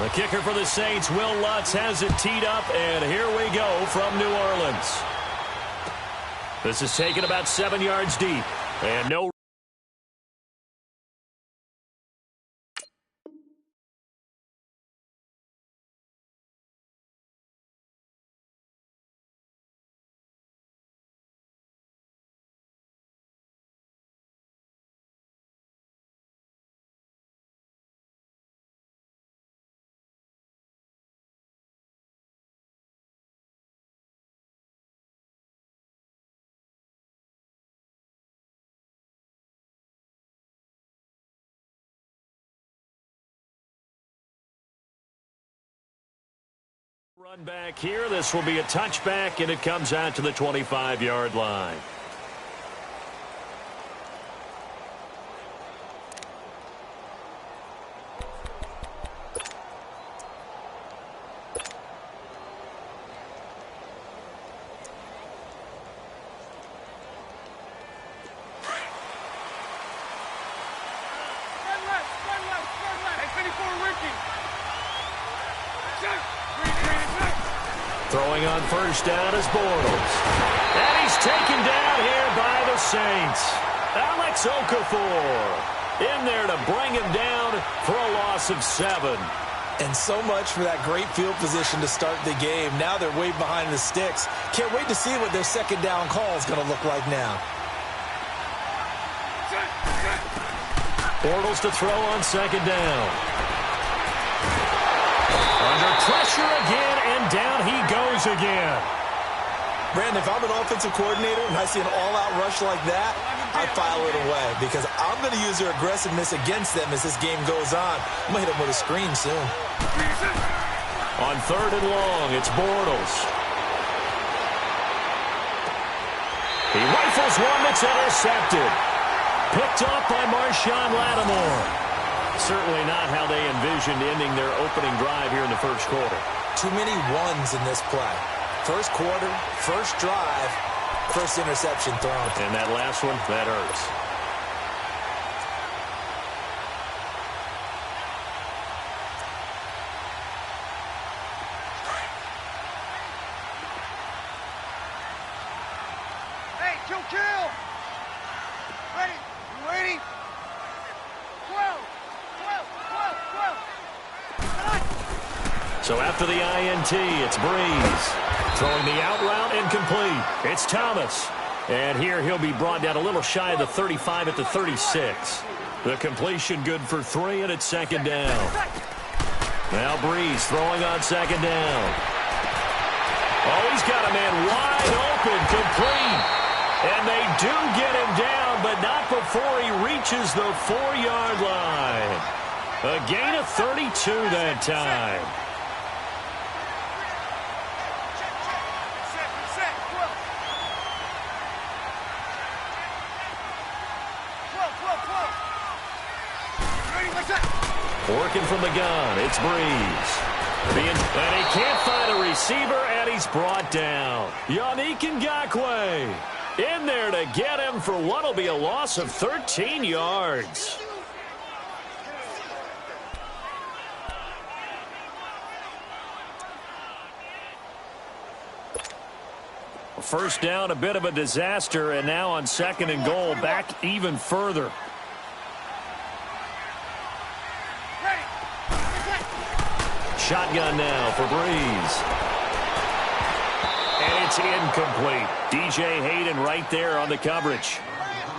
The kicker for the Saints, Will Lutz, has it teed up, and here we go from New Orleans. This is taken about 7 yards deep, and no. Run back here. This will be a touchback, and it comes out to the 25-yard line. Throwing on first down is Bortles. And he's taken down here by the Saints. Alex Okafor in there to bring him down for a loss of 7. And so much for that great field position to start the game. Now they're way behind the sticks. Can't wait to see what their second down call is going to look like now. Bortles to throw on second down. Under pressure again, and down he goes again. Brandon, if I'm an offensive coordinator and I see an all-out rush like that, I file it away because I'm going to use their aggressiveness against them as this game goes on. I'm going to hit them with a screen soon. On third and long, it's Bortles. He rifles one that's intercepted. Picked off by Marshawn Lattimore. Certainly not how they envisioned ending their opening drive here in the first quarter. Too many ones in this play. First quarter, first drive, first interception thrown. And that last one, that hurts. Hey, kill! Ready? You ready? 12! So after the INT, it's Breeze. Throwing the out route incomplete. It's Thomas. And here he'll be brought down a little shy of the 35 at the 36. The completion good for 3, and it's second down. Now Breeze throwing on second down. Oh, he's got a man wide open, complete. And they do get him down, but not before he reaches the 4-yard line. A gain of 32 that time. Working from the gun, it's Breeze. And he can't find a receiver, and he's brought down. Yannick Ngakoue in there to get him for what will be a loss of 13 yards. First down, a bit of a disaster, and now on second and goal, back even further. Shotgun now for Breeze. And it's incomplete. DJ Hayden right there on the coverage.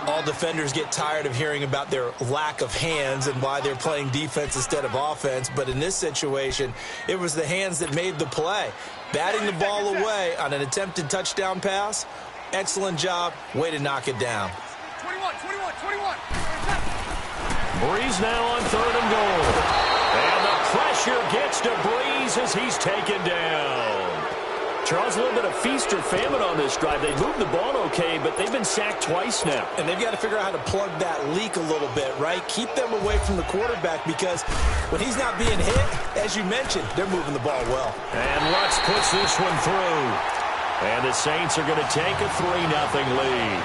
All defenders get tired of hearing about their lack of hands and why they're playing defense instead of offense. But in this situation, it was the hands that made the play. Batting the ball away on an attempted touchdown pass. Excellent job. Way to knock it down. 21. Breeze now on third and goal. And the pressure gets to Breeze as he's taken down. Charles, a little bit of feast or famine on this drive. They moved the ball okay, but they've been sacked twice now. And they've got to figure out how to plug that leak a little bit, right? Keep them away from the quarterback because when he's not being hit, as you mentioned, they're moving the ball well. And Lutz puts this one through. And the Saints are going to take a 3-0 lead.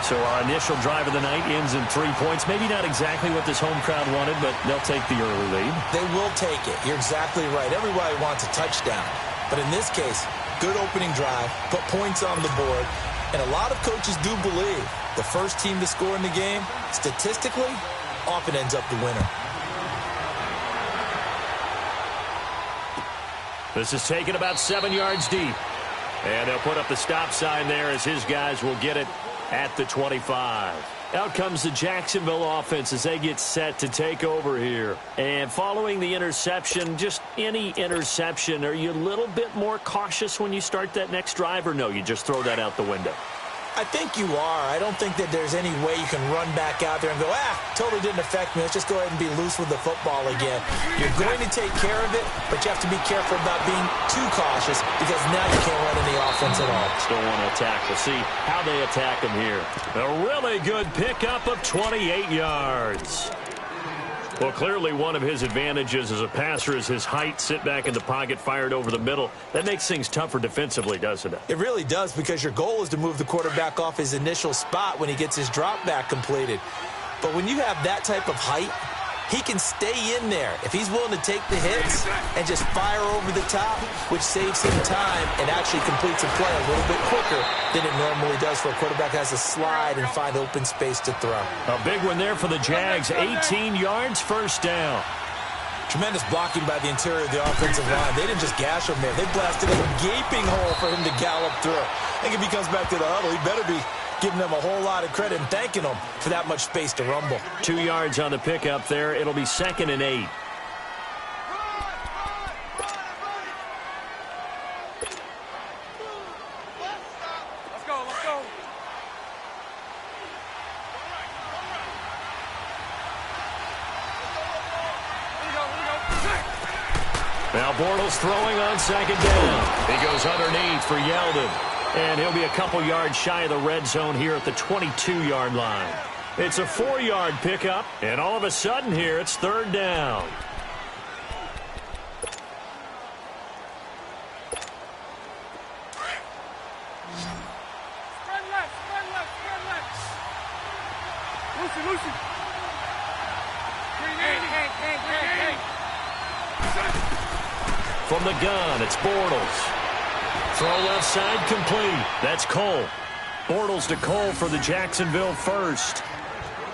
So our initial drive of the night ends in 3 points. Maybe not exactly what this home crowd wanted, but they'll take the early lead. They will take it. You're exactly right. Everybody wants a touchdown. But in this case, good opening drive, put points on the board, and a lot of coaches do believe the first team to score in the game, statistically, often ends up the winner. This is taken about 7 yards deep. And they'll put up the stop sign there as his guys will get it at the 25. Out comes the Jacksonville offense as they get set to take over here. And following the interception, just any interception, are you a little bit more cautious when you start that next drive, or no, you just throw that out the window? I think you are. I don't think that there's any way you can run back out there and go, totally didn't affect me. Let's just go ahead and be loose with the football again. You're going to take care of it, but you have to be careful about being too cautious because now you can't run any offense at all. Still want to attack. We'll see how they attack him here. A really good pickup of 28 yards. Well, clearly one of his advantages as a passer is his height. Sit back in the pocket, fired over the middle. That makes things tougher defensively, doesn't it? It really does, because your goal is to move the quarterback off his initial spot when he gets his drop back completed. But when you have that type of height, he can stay in there if he's willing to take the hits and just fire over the top, which saves him time and actually completes a play a little bit quicker than it normally does for a quarterback who has to slide and find open space to throw. A big one there for the Jags. 18 yards, first down. Tremendous blocking by the interior of the offensive line. They didn't just gash him there. They blasted a gaping hole for him to gallop through. I think if he comes back to the huddle, he better be giving them a whole lot of credit and thanking them for that much space to rumble. 2 yards on the pickup there. It'll be 2nd and 8. Let's go, let's go. Now Bortles throwing on 2nd down. He goes underneath for Yeldon. And he'll be a couple yards shy of the red zone here at the 22-yard line. It's a 4-yard pickup, and all of a sudden here it's 3rd down. Spread left, spread left, spread left. Lucy. Hey. From the gun, it's Bortles. Throw left side complete. That's Cole. Bortles to Cole for the Jacksonville first.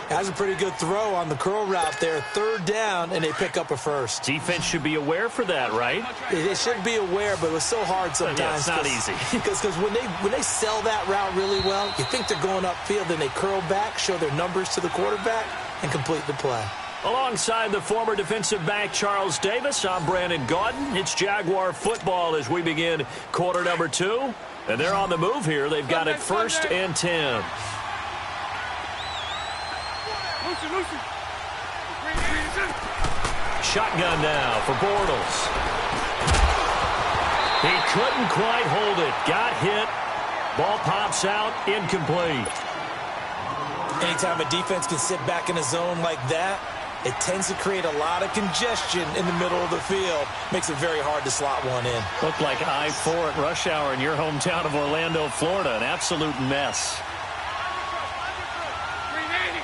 Has a pretty good throw on the curl route there. 3rd down, and they pick up a first. Defense should be aware for that, right? They should be aware, but it was so hard sometimes. Yeah, it's not easy. Because when they sell that route really well, you think they're going upfield, then they curl back, show their numbers to the quarterback, and complete the play. Alongside the former defensive back Charles Davis, I'm Brandon Gaudin. It's Jaguar football as we begin quarter number 2. And they're on the move here. They've got it 1st and 10. Lucy. Shotgun now for Bortles. He couldn't quite hold it. Got hit. Ball pops out. Incomplete. Anytime a defense can sit back in a zone like that, it tends to create a lot of congestion in the middle of the field. Makes it very hard to slot one in. Looked like I-4 at rush hour in your hometown of Orlando, Florida. An absolute mess. 380.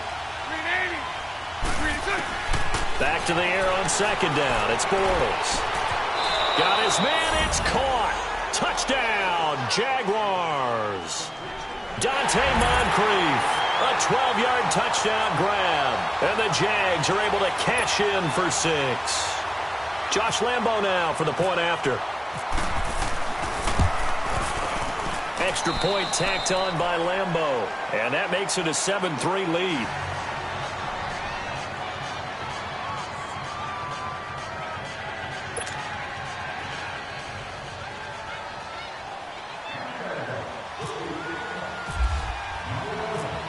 Back to the air on 2nd down. It's Bortles. Got his man. It's caught. Touchdown, Jaguars. Dante Moncrief. A 12-yard touchdown grab. And the Jags are able to cash in for 6. Josh Lambo now for the point after. Extra point tacked on by Lambo. And that makes it a 7-3 lead.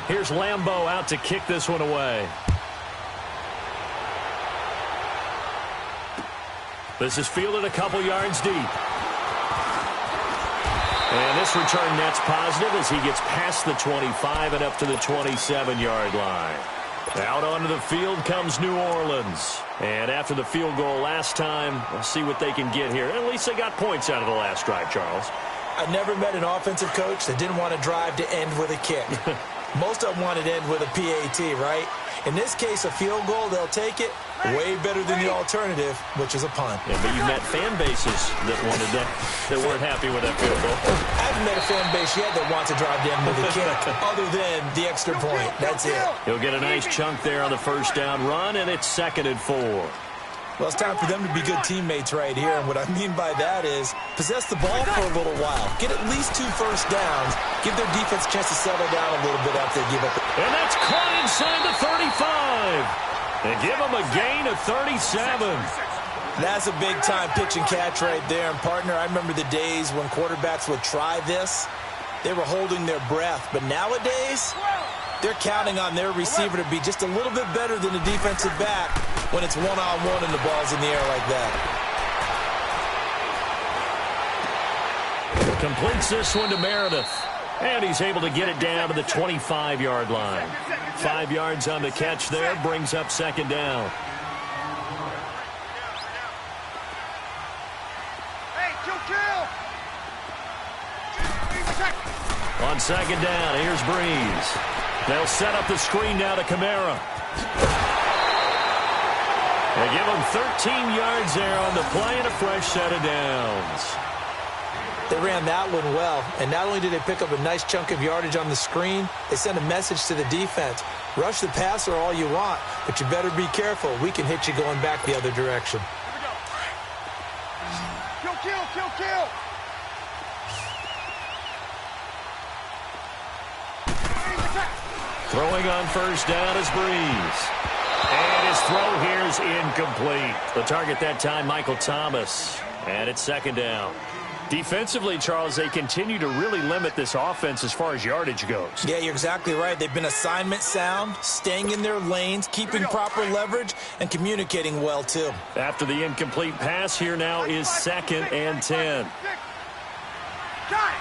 Here's Lambo out to kick this one away. This is fielded a couple yards deep. And this return net's positive as he gets past the 25 and up to the 27-yard line. Out onto the field comes New Orleans. And after the field goal last time, we'll see what they can get here. At least they got points out of the last drive, Charles. I never met an offensive coach that didn't want to drive to end with a kick. Most of them want it end with a PAT, right? In this case, a field goal, they'll take it. Way better than the alternative, which is a punt. Yeah, but you met fan bases that wanted that weren't happy with that field goal. I haven't met a fan base yet that wants to drive down with a kick other than the extra point. That's it. He'll get a nice chunk there on the first down run, and it's 2nd and 4. Well, it's time for them to be good teammates right here, and what I mean by that is possess the ball for a little while. Get at least 2 first downs. Give their defense a chance to settle down a little bit after they give up. And that's caught inside the 35. And give them a gain of 37. That's a big-time pitch and catch right there. And, partner, I remember the days when quarterbacks would try this. They were holding their breath. But nowadays, they're counting on their receiver to be just a little bit better than the defensive back when it's one-on-one and the ball's in the air like that. Completes this one to Meredith. And he's able to get it down to the 25-yard line. 5 yards on the catch there, brings up 2nd down. Hey, kill. On 2nd down, here's Breeze. They'll set up the screen now to Kamara. They give him 13 yards there on the play and a fresh set of downs. They ran that one well, and not only did they pick up a nice chunk of yardage on the screen, they sent a message to the defense. Rush the passer all you want, but you better be careful. We can hit you going back the other direction. Kill. Throwing on first down is Breeze. And his throw here is incomplete. The target that time, Michael Thomas. And it's 2nd down. Defensively, Charles, they continue to really limit this offense as far as yardage goes. Yeah, you're exactly right. They've been assignment sound, staying in their lanes, keeping proper leverage, and communicating well, too. After the incomplete pass, here now is 2nd and 10. Got it.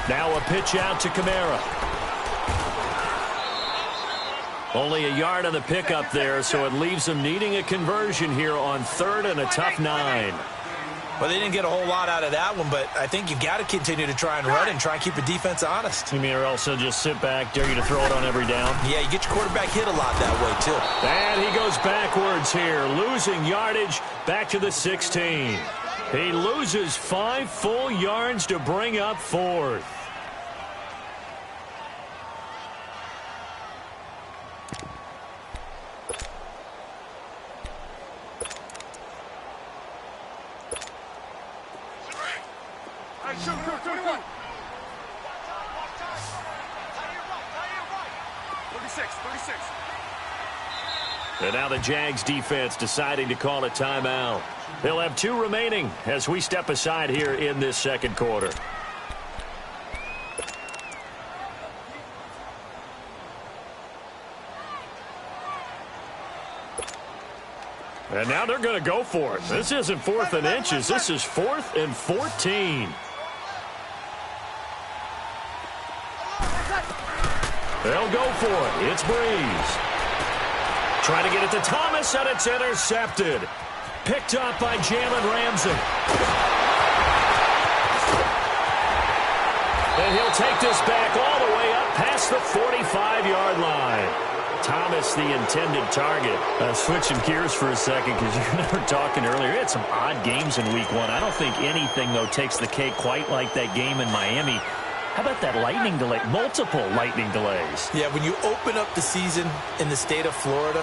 Now a pitch out to Kamara. Only a yard on the pickup there, so it leaves them needing a conversion here on 3rd and a tough 9. Well, they didn't get a whole lot out of that one, but I think you got to continue to try and run and try and keep the defense honest. You mean or also just sit back, dare you to throw it on every down? Yeah, you get your quarterback hit a lot that way, too. And he goes backwards here, losing yardage back to the 16. He loses 5 full yards to bring up 4th. Shoot. 36. And now the Jags defense deciding to call a timeout. They'll have 2 remaining as we step aside here in this 2nd quarter. And now they're going to go for it. This isn't 4th and inches. This is 4th and 14. They'll go for it. It's Breeze. Trying to get it to Thomas, and it's intercepted. Picked up by Jalen Ramsey. And he'll take this back all the way up past the 45-yard line. Thomas, the intended target. Switching gears for a second, because you were talking earlier. We had some odd games in Week 1. I don't think anything, though, takes the cake quite like that game in Miami. How about that lightning delay? Multiple lightning delays. Yeah, when you open up the season in the state of Florida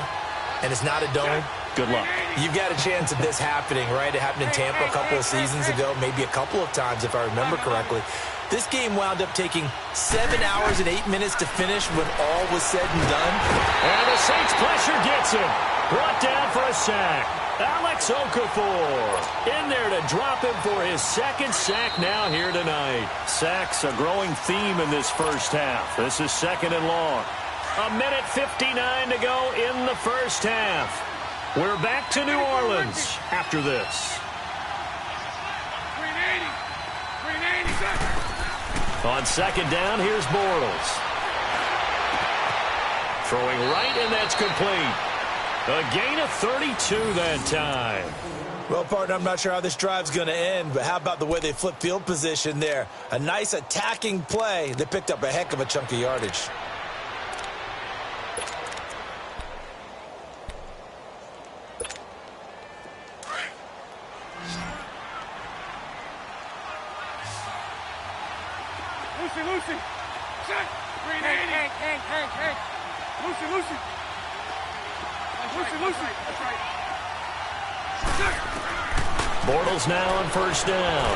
and it's not a dome, good luck. You've got a chance of this happening, right? It happened in Tampa a couple of seasons ago, maybe a couple of times if I remember correctly. This game wound up taking 7 hours and 8 minutes to finish when all was said and done. And the Saints pressure gets him. Brought down for a sack. Alex Okafor in there to drop him for his 2nd sack now here tonight. Sacks a growing theme in this first half. This is 2nd and long. 1:59 to go in the first half. We're back to New Orleans after this. 380. On 2nd down, here's Bortles. Throwing right, and that's complete. A gain of 32 that time. Well, partner, I'm not sure how this drive's going to end, but how about the way they flip field position there? A nice attacking play. They picked up a heck of a chunk of yardage. Lucy. Set. Green 80. Hank. Lucy. That's right. Set. Bortles now on first down.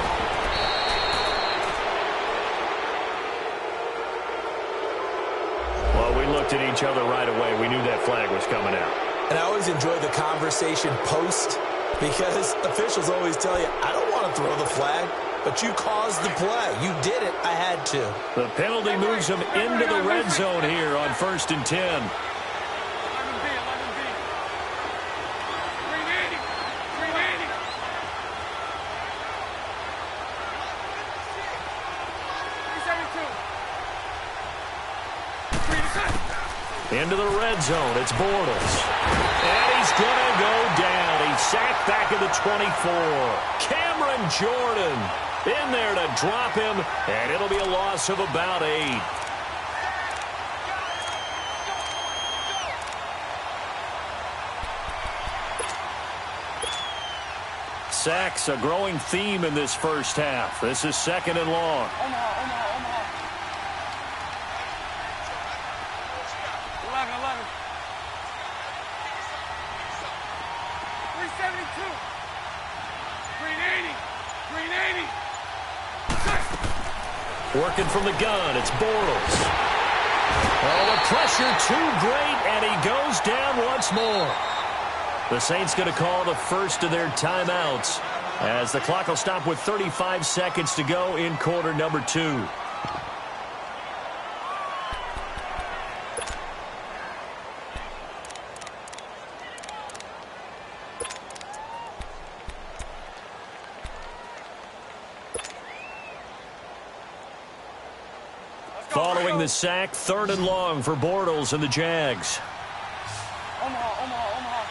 Well, we looked at each other right away. We knew that flag was coming out. And I always enjoy the conversation post because officials always tell you, I don't want to throw the flag. But you caused the play. You did it. I had to. The penalty moves him into the red zone here on 1st and 10. 11B. Green 80. 372. Into the red zone. It's Bortles. And he's going to go down. He's sacked back at the 24. Cameron Jordan in there to drop him, and it'll be a loss of about 8. Sacks, a growing theme in this first half. This is 2nd and long. Omaha. 11. 372. Green 80. Working from the gun, it's Bortles. Oh, the pressure too great, and he goes down once more. The Saints going to call the first of their timeouts as the clock will stop with 35 seconds to go in quarter number 2. Following the sack, 3rd and long for Bortles and the Jags. Omaha.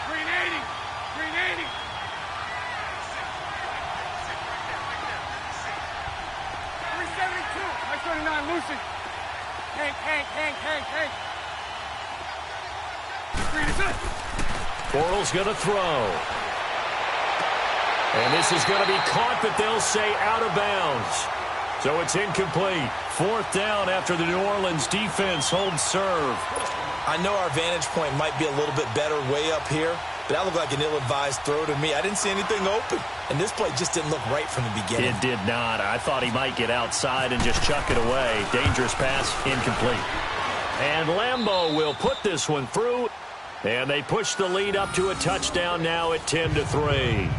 Green 80. 372. 39, Lucy. Hank. Green is it. Bortles going to throw. And this is going to be caught, but they'll say out of bounds. So it's incomplete. 4th down after the New Orleans defense holds serve. I know our vantage point might be a little bit better way up here, but that looked like an ill-advised throw to me. I didn't see anything open, and this play just didn't look right from the beginning. It did not. I thought he might get outside and just chuck it away. Dangerous pass, incomplete. And Lambeau will put this one through, and they push the lead up to a touchdown now at 10-3.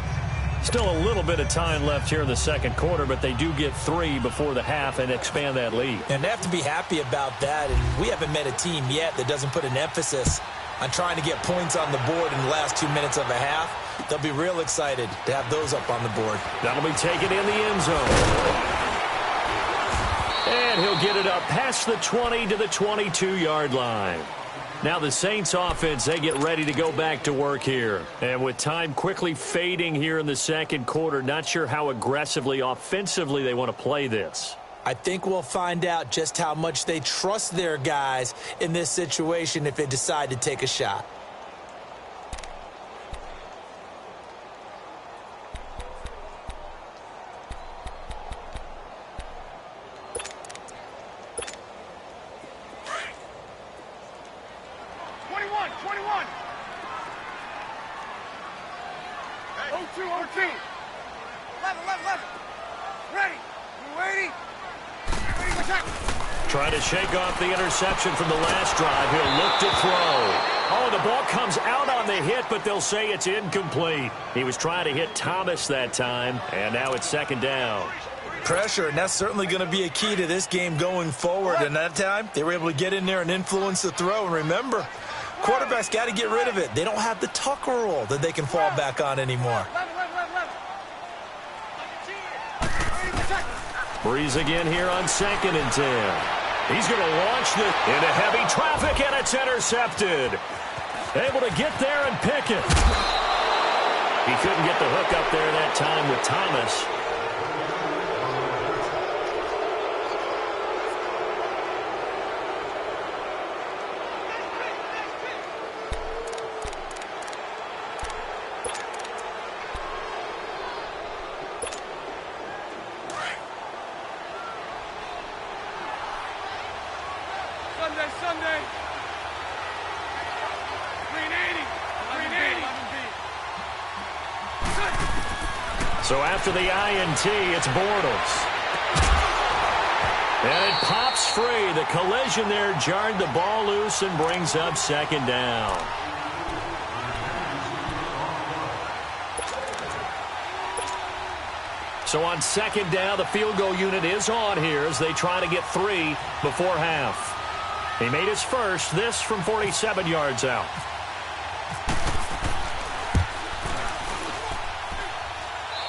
Still a little bit of time left here in the second quarter, but they do get 3 before the half and expand that lead. And they have to be happy about that, and we haven't met a team yet that doesn't put an emphasis on trying to get points on the board in the last 2 minutes of a half. They'll be real excited to have those up on the board. That'll be taken in the end zone. And he'll get it up past the 20 to the 22-yard line. Now the Saints offense, they get ready to go back to work here. And with time quickly fading here in the second quarter, not sure how aggressively, offensively they want to play this. I think we'll find out just how much they trust their guys in this situation if they decide to take a shot. Trying to shake off the interception from the last drive. He'll look to throw. Oh, the ball comes out on the hit, but they'll say it's incomplete. He was trying to hit Thomas that time, and now it's 2nd down. Pressure, and that's certainly going to be a key to this game going forward. And that time, they were able to get in there and influence the throw. And remember, quarterbacks got to get rid of it. They don't have the tuck roll that they can fall back on anymore. Breeze again here on 2nd and 10. He's going to launch into heavy traffic, and it's intercepted. Able to get there and pick it. He couldn't get the hook up there that time with Thomas. Sunday. 380. So after the INT, it's Bortles. And it pops free. The collision there jarred the ball loose and brings up second down. So on second down, the field goal unit is on here as they try to get 3 before half. He made his first, this from 47 yards out.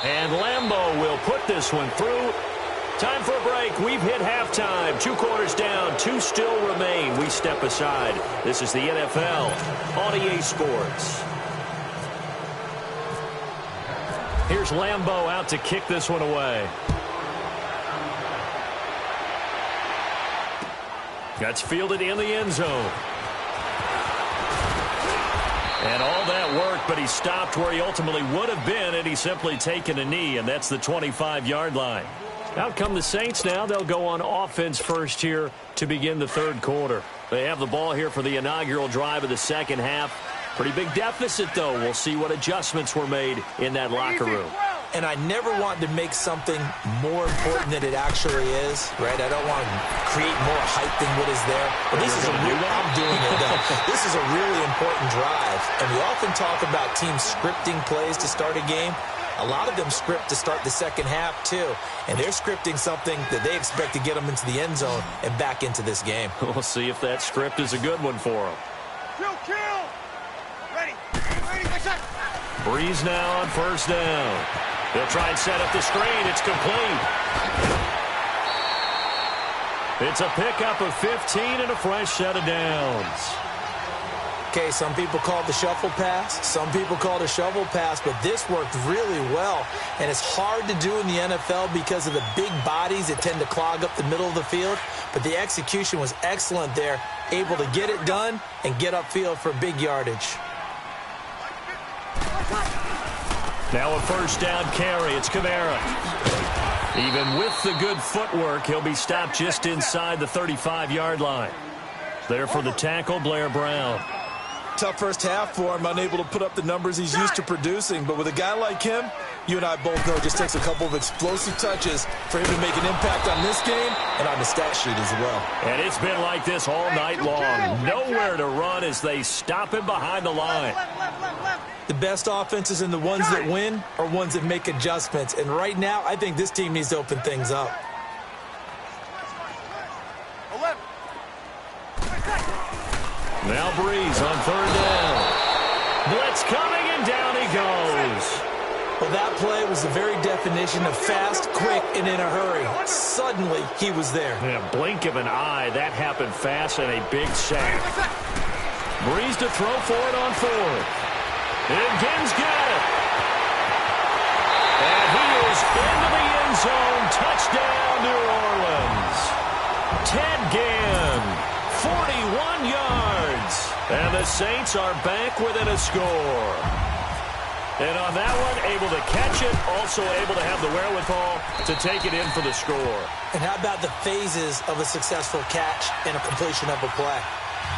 And Lambeau will put this one through. Time for a break. We've hit halftime. 2 quarters down, 2 still remain. We step aside. This is the NFL on EA Sports. Here's Lambeau out to kick this one away. That's fielded in the end zone. And all that work, but he stopped where he ultimately would have been had he simply taken a knee, and that's the 25-yard line. Out come the Saints now. They'll go on offense first here to begin the third quarter. They have the ball here for the inaugural drive of the second half. Pretty big deficit, though. We'll see what adjustments were made in that locker room. And I never want to make something more important than it actually is, right? I don't want to create more hype than what is there. But this is I'm doing it, though. This is a really important drive. And we often talk about teams scripting plays to start a game. A lot of them script to start the second half, too. And they're scripting something that they expect to get them into the end zone and back into this game. We'll see if that script is a good one for them. Kill. Ready, set. Breeze now on first down. They'll try and set up the screen. It's complete. It's a pickup of 15 and a fresh set of downs. Okay, some people call it the shuffle pass. Some people call it a shovel pass, but this worked really well. And it's hard to do in the NFL because of the big bodies that tend to clog up the middle of the field. But the execution was excellent there, able to get it done and get upfield for big yardage. Now a first down carry. It's Kamara. Even with the good footwork, he'll be stopped just inside the 35-yard line. There for the tackle, Blair Brown. Tough first half for him, unable to put up the numbers he's used to producing. But with a guy like him, you and I both know it just takes a couple of explosive touches for him to make an impact on this game and on the stat sheet as well. And it's been like this all night long. Nowhere to run as they stop him behind the line. The best offenses and the ones that win are ones that make adjustments. And right now, I think this team needs to open things up. Now Breeze on third down. Blitz coming, and down he goes. Well, that play was the very definition of fast, quick, and in a hurry. Suddenly, he was there. In a blink of an eye, that happened fast and a big sack. Breeze to throw for it on fourth. And Ginn's got it. And he is into the end zone. Touchdown, New Orleans. Ted Ginn, 41 yards. And the Saints are back within a score. And on that one, able to catch it, also able to have the wherewithal to take it in for the score. And how about the phases of a successful catch and a completion of a play?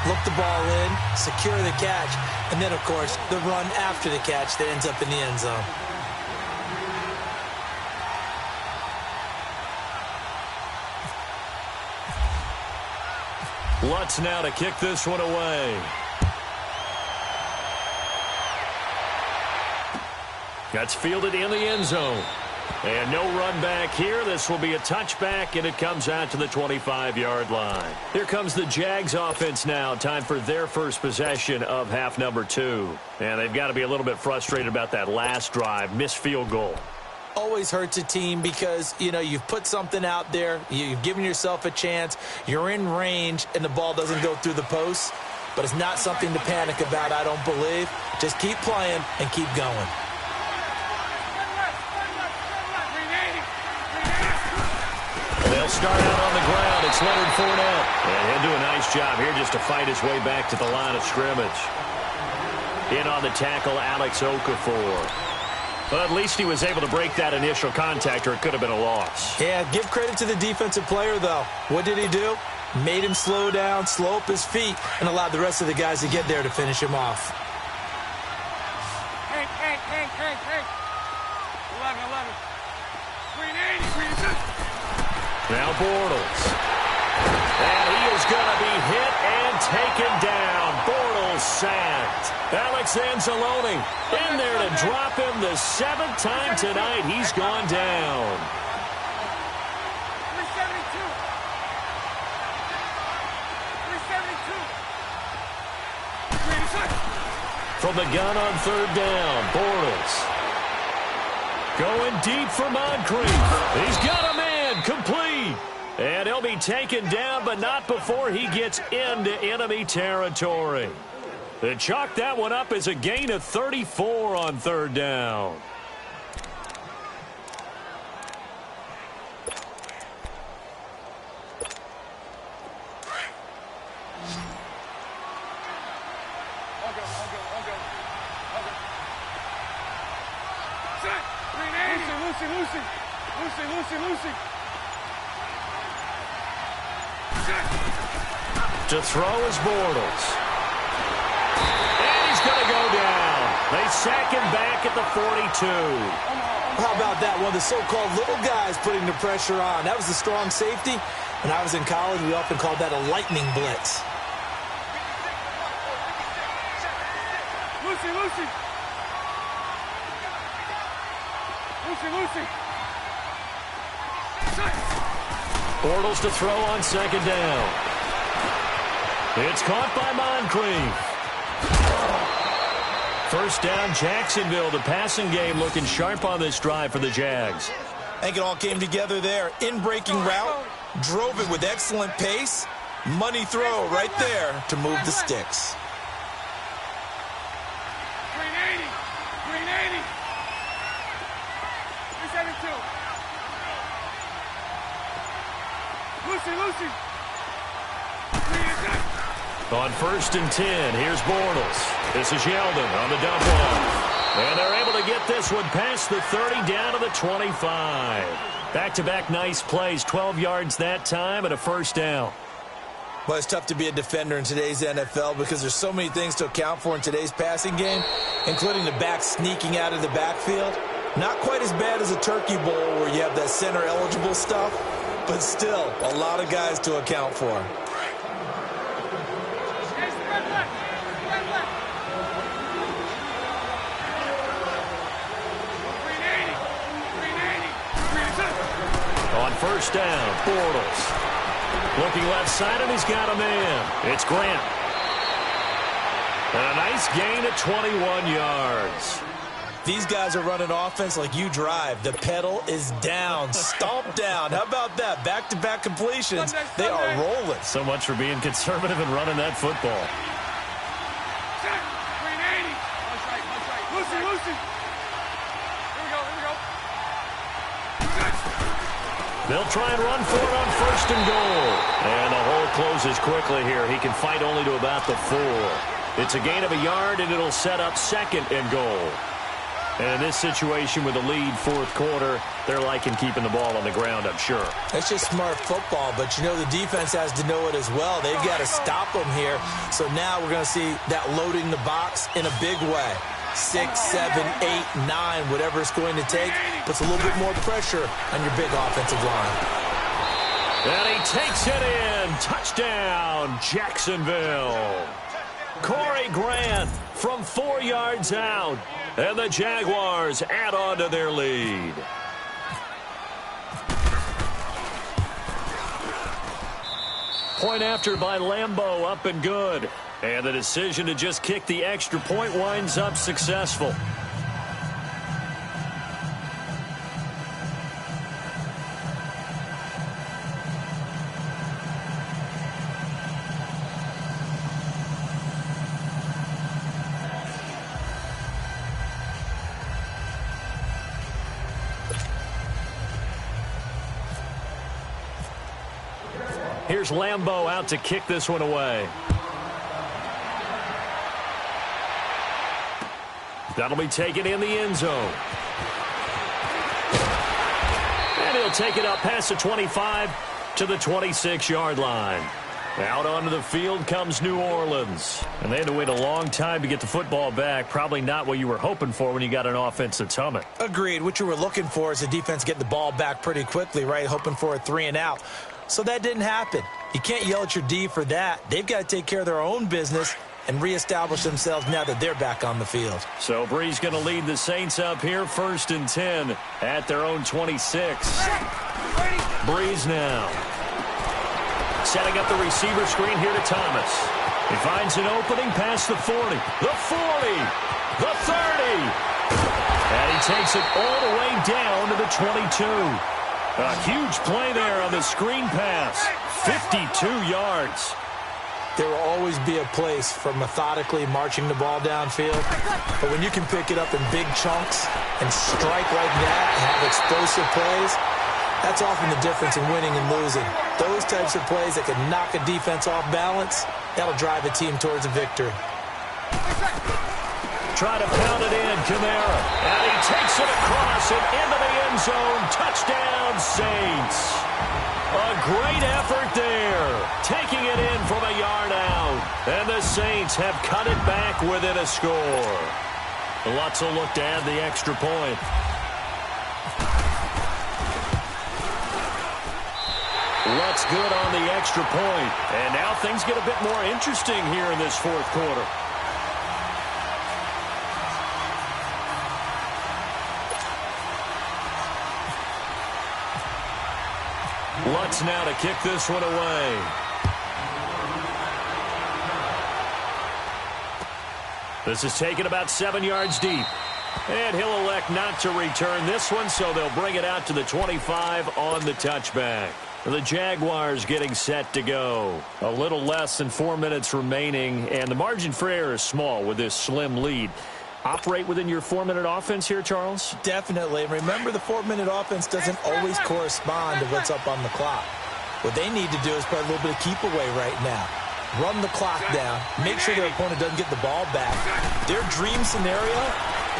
Look the ball in, secure the catch, and then, of course, the run after the catch that ends up in the end zone. Lutz now to kick this one away. That's fielded in the end zone. And no run back here. This will be a touchback, and it comes out to the 25-yard line. Here comes the Jags offense now. Time for their first possession of half number 2. And they've got to be a little bit frustrated about that last drive. Missed field goal. always hurts a team because, you know, you've put something out there, you've given yourself a chance, you're in range, and the ball doesn't go through the post. But it's not something to panic about, I don't believe. Just keep playing and keep going. They'll start out on the ground. It's Leonard Fournette. And he'll do a nice job here just to fight his way back to the line of scrimmage. In on the tackle, Alex Okafor. But at least he was able to break that initial contact, or it could have been a loss. Yeah, give credit to the defensive player, though. What did he do? Made him slow down, slow up his feet, and allowed the rest of the guys to get there to finish him off. Hank. 11. 380. Now Bortles. And he is going to be hit and taken down. Bortles sacked. Alex Anzalone in there to drop him the 7th time tonight. He's gone down. 372. From the gun on 3rd down, Bortles. Going deep for Moncrief. He's got a man, complete. And he'll be taken down, but not before he gets into enemy territory. They chalk that one up as a gain of 34 on 3rd down. Lucy. To throw is Bortles. And he's going to go down. They sack him back at the 42. How about that? One of the so-called little guys putting the pressure on. That was the strong safety. When I was in college, we often called that a lightning blitz. Lucy. Bortles to throw on 2nd down. It's caught by Moncrief. 1st down, Jacksonville. The passing game looking sharp on this drive for the Jags. I think it all came together there. In-breaking route, drove it with excellent pace. Money throw right there to move the sticks. 380. 372. Lucy. On 1st and 10, here's Bortles. This is Yeldon on the dump off. And they're able to get this one past the 30 down to the 25. Back-to-back nice plays, 12 yards that time and a 1st down. Well, it's tough to be a defender in today's NFL because there's so many things to account for in today's passing game, including the back sneaking out of the backfield. Not quite as bad as a turkey bowl where you have that center-eligible stuff, but still a lot of guys to account for. On 1st down, Bortles. Looking left side, and he's got a man. It's Grant. And a nice gain at 21 yards. These guys are running offense like you drive. The pedal is down, stomped down. How about that? Back-to-back completions. They are rolling. So much for being conservative and running that football. 380. Lucy. Here we go. They'll try and run for it on 1st and goal. And the hole closes quickly here. He can fight only to about the 4. It's a gain of a yard, and it'll set up 2nd and goal. And in this situation with the lead 4th quarter, they're liking keeping the ball on the ground, I'm sure. That's just smart football, but you know the defense has to know it as well. They've got to stop them here. So now we're going to see that loading the box in a big way. 6, 7, 8, 9, whatever it's going to take, puts a little bit more pressure on your big offensive line. And he takes it in. Touchdown, Jacksonville. Corey Grant from 4 yards out. And the Jaguars add on to their lead. Point after by Lambeau, up and good. And the decision to just kick the extra point winds up successful. Here's Lambeau out to kick this one away. That'll be taken in the end zone. And he'll take it up past the 25 to the 26-yard line. Out onto the field comes New Orleans. And they had to wait a long time to get the football back. Probably not what you were hoping for when you got an offense that's humming. Agreed. What you were looking for is the defense getting the ball back pretty quickly, right? Hoping for a 3-and-out. So that didn't happen. You can't yell at your D for that. They've got to take care of their own business and reestablish themselves now that they're back on the field. So Brees going to lead the Saints up here, 1st and 10 at their own 26. Brees now. Setting up the receiver screen here to Thomas. He finds an opening past the 40, the 40, the 30. And he takes it all the way down to the 22. A huge play there on the screen pass. 52 yards. There will always be a place for methodically marching the ball downfield. But when you can pick it up in big chunks and strike like that and have explosive plays, that's often the difference in winning and losing. Those types of plays that can knock a defense off balance, that'll drive a team towards a victory. Try to pound it in, Kamara. And he takes it across and into the end zone. Touchdown, Saints. A great effort there. Taking it in from a yard out. And the Saints have cut it back within a score. Lutz will look to add the extra point. Lutz good on the extra point. And now things get a bit more interesting here in this fourth quarter. Lutz now to kick this one away. This is taken about 7 yards deep. And he'll elect not to return this one, so they'll bring it out to the 25 on the touchback. The Jaguars getting set to go. A little less than 4 minutes remaining, and the margin for error is small with this slim lead. Operate within your 4-minute offense here, Charles? Definitely. And remember, the 4-minute offense doesn't always correspond to what's up on the clock. What they need to do is play a little bit of keep away right now. Run the clock down. Make sure their opponent doesn't get the ball back. Their dream scenario,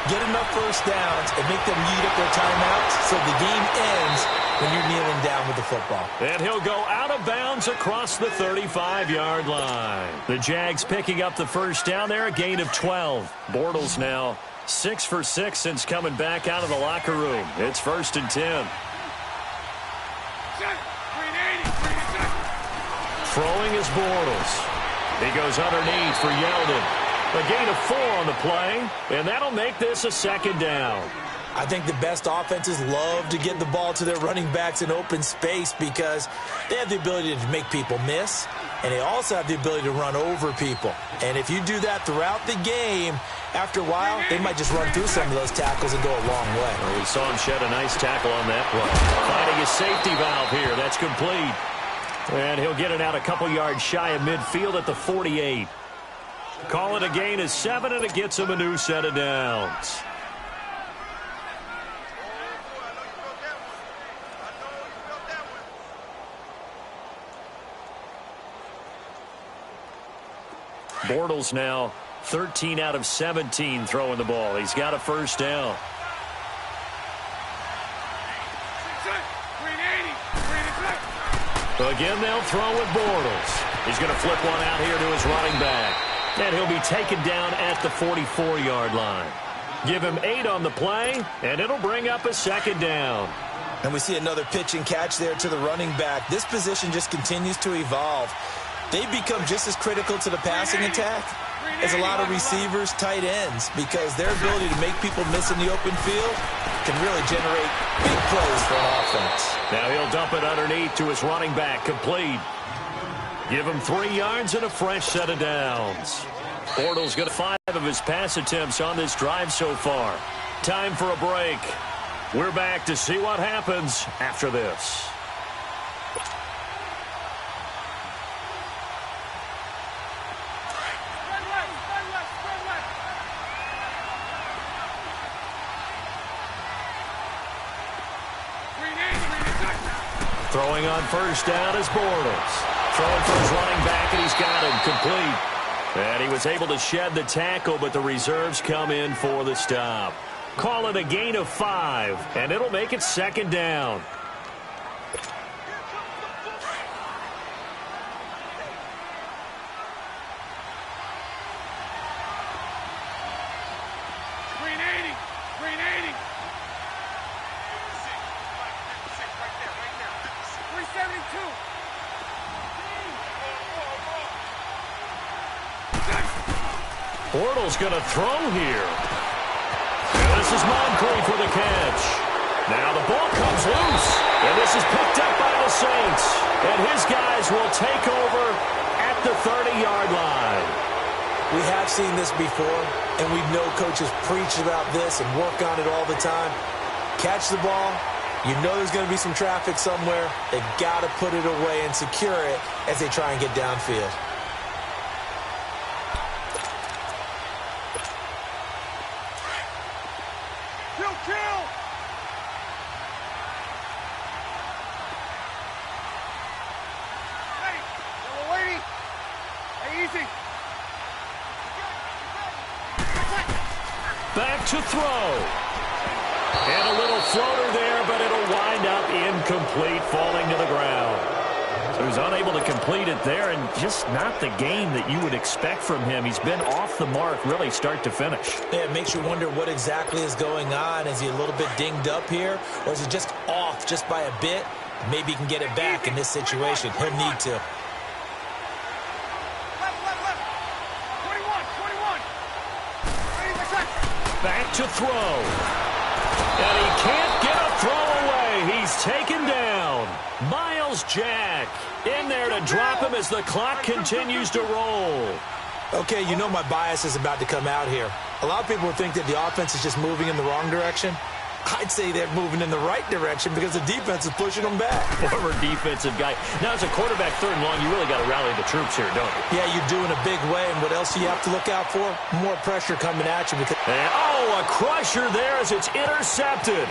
get enough first downs and make them eat up their timeouts so the game ends when you're kneeling down with the football. And he'll go out of bounds across the 35-yard line. The Jags picking up the first down there, a gain of 12. Bortles now 6 for 6 since coming back out of the locker room. It's 1st and 10. Throwing is Bortles. He goes underneath for Yeldon. A gain of 4 on the play, and that'll make this a 2nd down. I think the best offenses love to get the ball to their running backs in open space because they have the ability to make people miss, and they also have the ability to run over people. And if you do that throughout the game, after a while, they might just run through some of those tackles and go a long way. Well, we saw him shed a nice tackle on that play. Finding his safety valve here. That's complete. And he'll get it out a couple yards shy of midfield at the 48. Call it a gain of 7, and it gets him a new set of downs. Bortles now 13 out of 17 throwing the ball. He's got a first down. Again, they'll throw with Bortles. He's going to flip one out here to his running back. And he'll be taken down at the 44-yard line. Give him 8 on the play, and it'll bring up a 2nd down. And we see another pitch and catch there to the running back. This position just continues to evolve. They become just as critical to the passing attack as a lot of receivers, tight ends, because their ability to make people miss in the open field can really generate big plays for an offense. Now he'll dump it underneath to his running back, complete. Give him 3 yards and a fresh set of downs. Bortles got 5 of his pass attempts on this drive so far. Time for a break. We're back to see what happens after this. Throwing on first down is Bortles. Throwing for his running back, and he's got him complete. And he was able to shed the tackle, but the reserves come in for the stop. Call it a gain of 5, and it'll make it 2nd down. Green 80. Green 80. 372. Bortles going to throw here. And this is Moncrief with a catch. Now the ball comes loose, and this is picked up by the Saints. And his guys will take over at the 30-yard line. We have seen this before, and we know coaches preach about this and work on it all the time. Catch the ball. You know there's going to be some traffic somewhere. They've got to put it away and secure it as they try and get downfield. Kill. Hey, little lady. Hey, easy. Back to throw. And a little floater there, but it'll wind up incomplete, falling to the ground. So he's unable to complete it there, and just not the game that you would expect from him. He's been off the mark, really, start to finish. Yeah, it makes you wonder what exactly is going on. Is he a little bit dinged up here, or is he just off just by a bit? Maybe he can get it back in this situation. He'll need to. Left. 21. Back to throw. And he can't get a throw away. He's taken down. Miles Jack in there to drop him as the clock continues to roll. Okay, you know my bias is about to come out here. A lot of people think that the offense is just moving in the wrong direction. I'd say they're moving in the right direction because the defense is pushing them back. Former defensive guy. Now, as a quarterback, 3rd and long, you really got to rally the troops here, don't you? Yeah, you do in a big way. And what else do you have to look out for? More pressure coming at you. Because a crusher there as it's intercepted.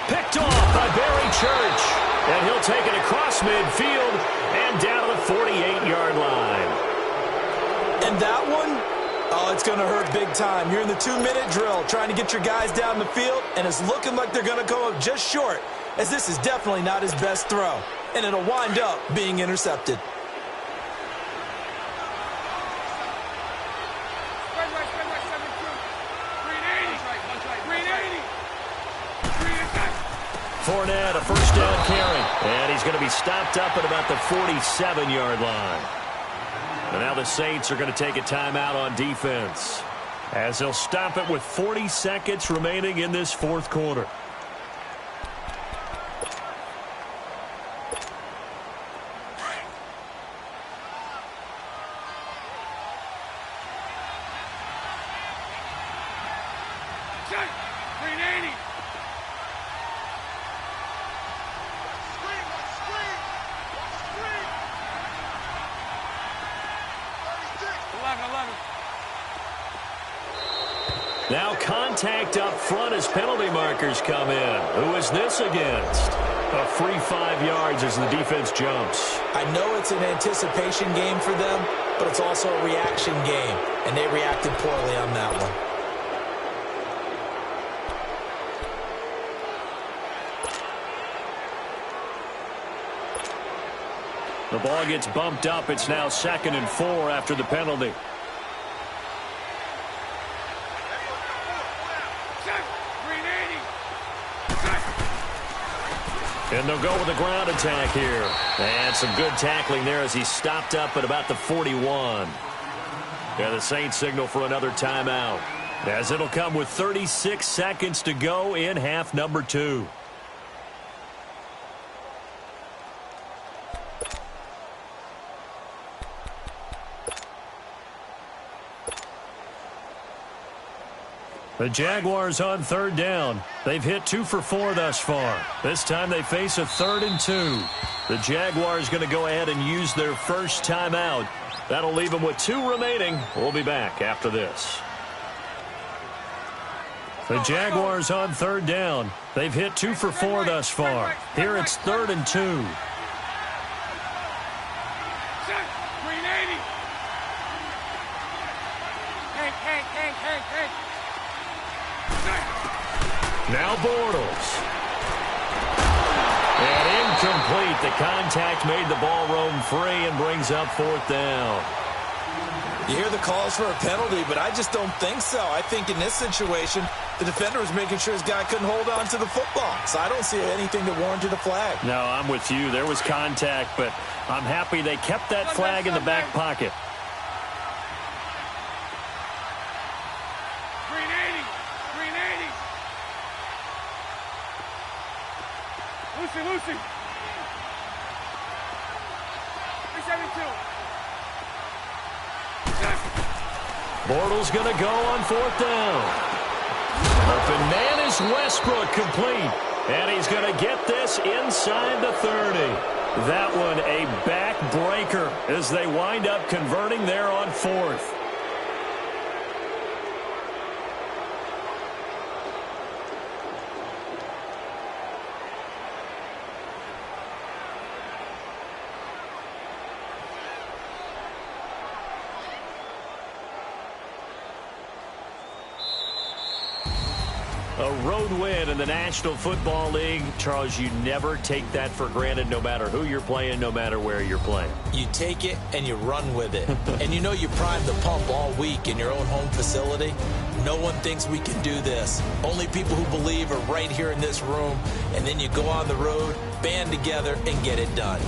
Picked off by Barry Church. And he'll take it across midfield and down to the 48-yard line. And that one, oh, it's going to hurt big time. You're in the 2-minute drill trying to get your guys down the field, and it's looking like they're going to come up just short, as this is definitely not his best throw. And it'll wind up being intercepted. Spread right, 72. Green 80. Fournette, a first down carry. And he's going to be stopped up at about the 47-yard line. And now the Saints are going to take a timeout on defense, as they'll stop it with 40 seconds remaining in this 4th quarter. Green 80. Now contact up front as penalty markers come in. Who is this against? A free 5 yards as the defense jumps. I know it's an anticipation game for them, but it's also a reaction game, and they reacted poorly on that one. The ball gets bumped up. It's now 2nd and 4 after the penalty. And they'll go with a ground attack here. And some good tackling there as he's stopped up at about the 41. Yeah, the Saints signal for another timeout, as it'll come with 36 seconds to go in half number 2. The Jaguars on 3rd down. They've hit 2 for 4 thus far. This time they face a 3rd and 2. The Jaguars going to go ahead and use their first timeout. That'll leave them with 2 remaining. We'll be back after this. The Jaguars on 3rd down. They've hit 2 for 4 thus far. Here it's 3rd and 2. Hank. Now Bortles. And incomplete. The contact made the ball roam free and brings up 4th down. You hear the calls for a penalty, but I just don't think so. I think in this situation, the defender was making sure his guy couldn't hold on to the football. So I don't see anything that warranted a flag. No, I'm with you. There was contact, but I'm happy they kept that flag in the back pocket. Green 80. Lucy. 372. Bortles going to go on 4th down. Open man is Westbrook, complete. And he's going to get this inside the 30. That one a backbreaker as they wind up converting there on 4th. A road win in the National Football League. Charles, you never take that for granted no matter who you're playing, no matter where you're playing. You take it and you run with it. And you know you primed the pump all week in your own home facility. No one thinks we can do this. Only people who believe are right here in this room. And then you go on the road, band together, and get it done.